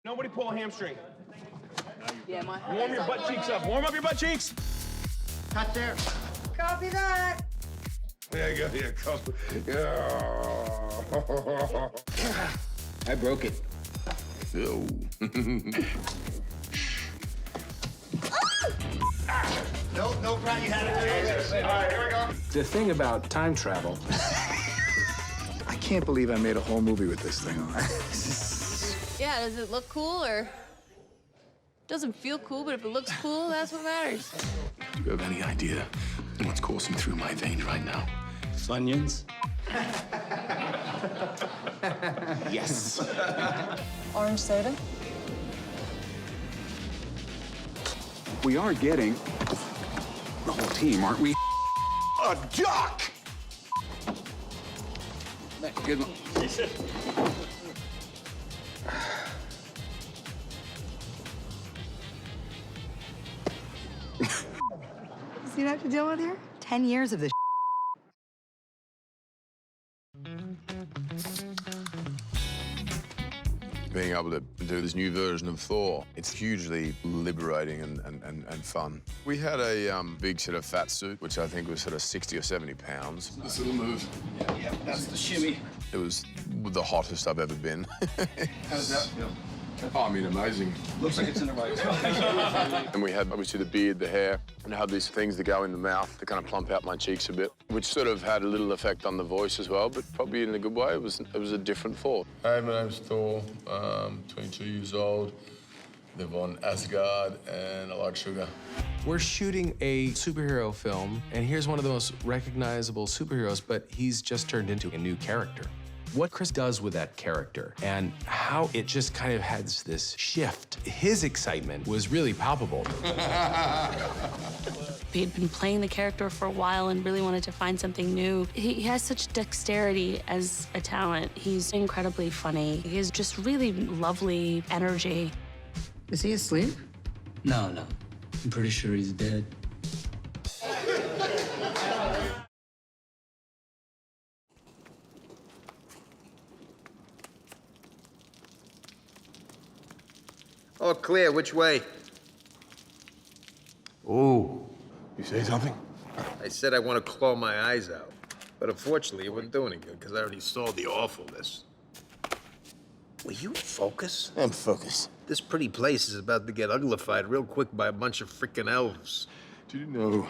Nobody pull a hamstring. Yeah, Warm your butt cheeks up. Warm up your butt cheeks. Cut there. Copy that. There you go. Yeah, copy. Yeah. I broke it. Ew. No, Pratt, you had it. All right, here we go. The thing about time travel, I can't believe I made a whole movie with this thing on. Yeah, does it look cool or doesn't feel cool, but if it looks cool, that's what matters. do you have any idea what's coursing through my veins right now? Funyuns? Yes. Orange soda? We are getting the whole team, aren't we? A duck! Good one. See what I have to deal with here? 10 years of this. Being able to do this new version of Thor, it's hugely liberating and fun. We had a big sort of fat suit, which I think was sort of 60 or 70 pounds. This little move. Yeah, that's the shimmy. It was the hottest I've ever been. How does that feel? Oh, I mean, amazing. Looks like it's in the right spot. And we had obviously the beard, the hair, and I had these things that go in the mouth to kind of plump out my cheeks a bit, which sort of had a little effect on the voice as well, but probably in a good way. It was a different Thor. Hi, my name's Thor. 22 years old. Live on Asgard, and I like sugar. We're shooting a superhero film, and here's one of the most recognizable superheroes, but he's just turned into a new character. What Chris does with that character and how it just kind of has this shift. His excitement was really palpable. He'd been playing the character for a while and really wanted to find something new. He has such dexterity as a talent. He's incredibly funny. He has just really lovely energy. Is he asleep? No. I'm pretty sure he's dead. All clear, which way? Oh, you say something? I said I want to claw my eyes out. But unfortunately, it wouldn't do any good, because I already saw the awfulness. Will you focus? I'm focused. This pretty place is about to get uglified real quick by a bunch of freaking elves. Did you know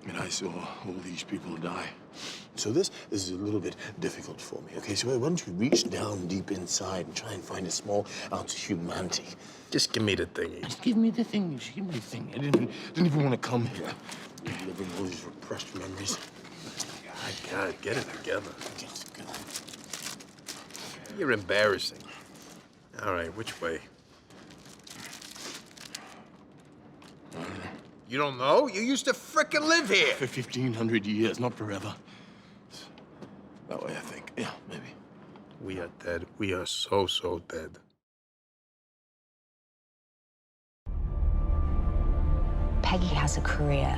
that I saw all these people die? So this is a little bit difficult for me, okay? So why don't you reach down deep inside and try and find a small ounce of humanity? Just give me the thingy. Just give me the thing. Just give me the thing. I didn't even want to come here. Living all these repressed memories. God, get it together. You're embarrassing. All right, which way? You don't know? You used to frickin' live here. For 1,500 years, not forever. That way, I think. Yeah, maybe. We are dead. We are so dead. Peggy has a career,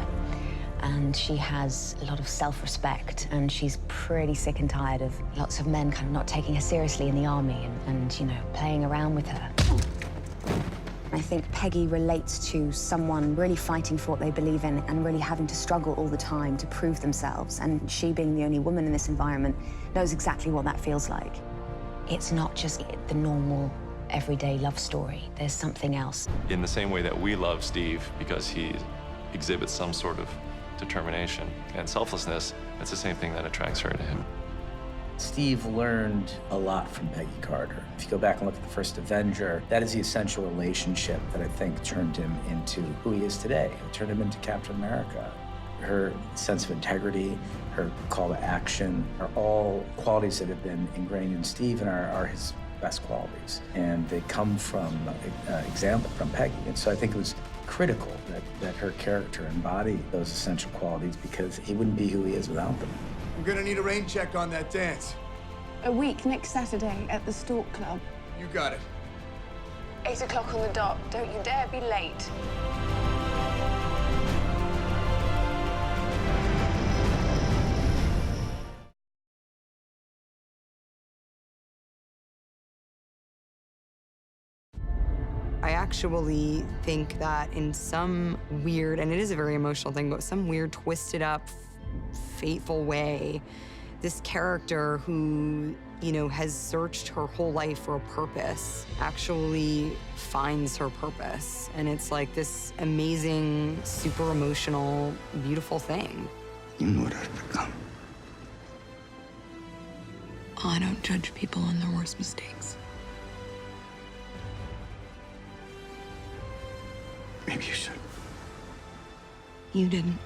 and she has a lot of self-respect, and she's pretty sick and tired of lots of men kind of not taking her seriously in the army and you know, playing around with her. I think Peggy relates to someone really fighting for what they believe in and really having to struggle all the time to prove themselves. And she, being the only woman in this environment, knows exactly what that feels like. It's not just the normal, everyday love story. There's something else. In the same way that we love Steve because he exhibits some sort of determination and selflessness, it's the same thing that attracts her to him. Steve learned a lot from Peggy Carter. If you go back and look at the first Avenger, that is the essential relationship that I think turned him into who he is today. It turned him into Captain America. Her sense of integrity, her call to action are all qualities that have been ingrained in Steve and are his best qualities. And they come from example from Peggy. And so I think it was critical that her character embody those essential qualities because he wouldn't be who he is without them. I'm gonna need a rain check on that dance. A week next Saturday at the Stork Club. You got it. 8 o'clock on the dot. Don't you dare be late. actually think that in some weird, and it is a very emotional thing, but some weird, twisted up, fateful way, this character who, you know, has searched her whole life for a purpose actually finds her purpose. And it's like this amazing, super emotional, beautiful thing. You know what I've become. I don't judge people on their worst mistakes. Maybe you should. You didn't.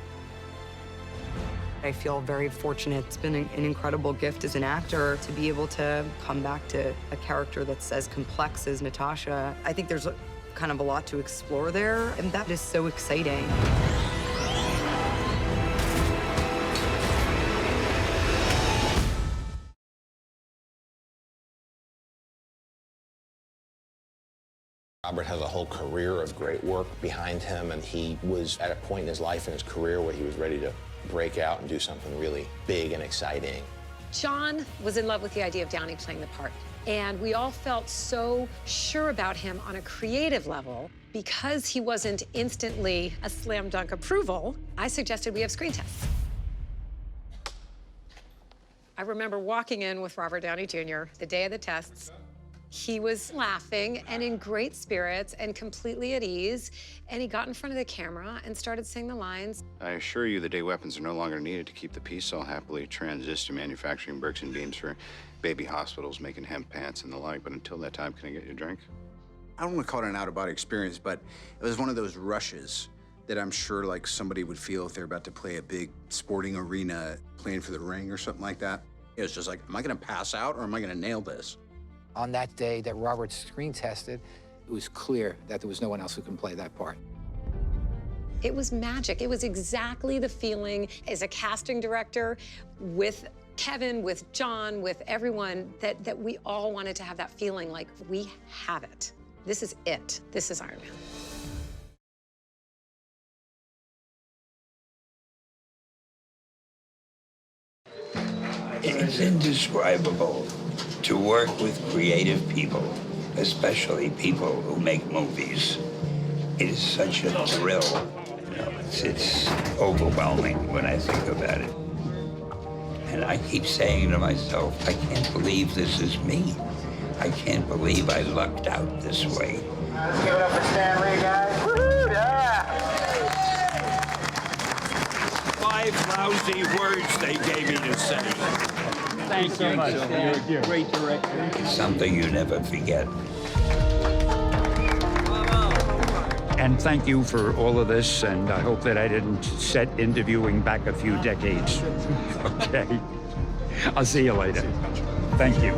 I feel very fortunate. It's been an incredible gift as an actor to be able to come back to a character that's as complex as Natasha. I think there's kind of a lot to explore there, and that is so exciting. Robert has a whole career of great work behind him, and he was at a point in his life and his career where he was ready to break out and do something really big and exciting. John was in love with the idea of Downey playing the part, and we all felt so sure about him on a creative level. Because he wasn't instantly a slam dunk approval, I suggested we have screen tests. I remember walking in with Robert Downey Jr. the day of the tests. He was laughing and in great spirits and completely at ease, and he got in front of the camera and started saying the lines. I assure you the day weapons are no longer needed to keep the peace. I'll happily transit to manufacturing bricks and beams for baby hospitals, making hemp pants and the like, but until that time, can I get you a drink? I don't want to call it an out-of-body experience, but it was one of those rushes that I'm sure like somebody would feel if they're about to play a big sporting arena, playing for the ring or something like that. It was just like, am I gonna pass out or am I gonna nail this? On that day that Robert screen tested, it was clear that there was no one else who can play that part. It was magic. It was exactly the feeling as a casting director with Kevin, with John, with everyone, that we all wanted to have that feeling like we have it. This is it. This is Iron Man. It's indescribable to work with creative people, especially people who make movies. It is such a thrill. You know, it's overwhelming when I think about it. And I keep saying to myself, I can't believe this is me. I can't believe I lucked out this way. Let's give it up for Stan Lee, guys. Woo-hoo, yeah. 5 lousy words they gave me to say. Thanks so much. You're a great director. It's something you never forget. And thank you for all of this, and I hope that I didn't set interviewing back a few decades. Okay. I'll see you later. Thank you.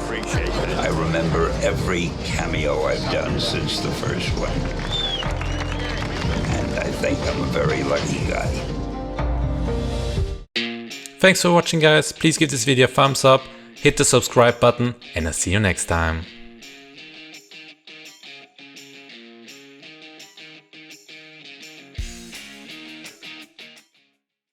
Appreciate it. I remember every cameo I've done since the first one. And I think I'm a very lucky guy. Thanks for watching, guys. Please give this video a thumbs up, hit the subscribe button, and I'll see you next time.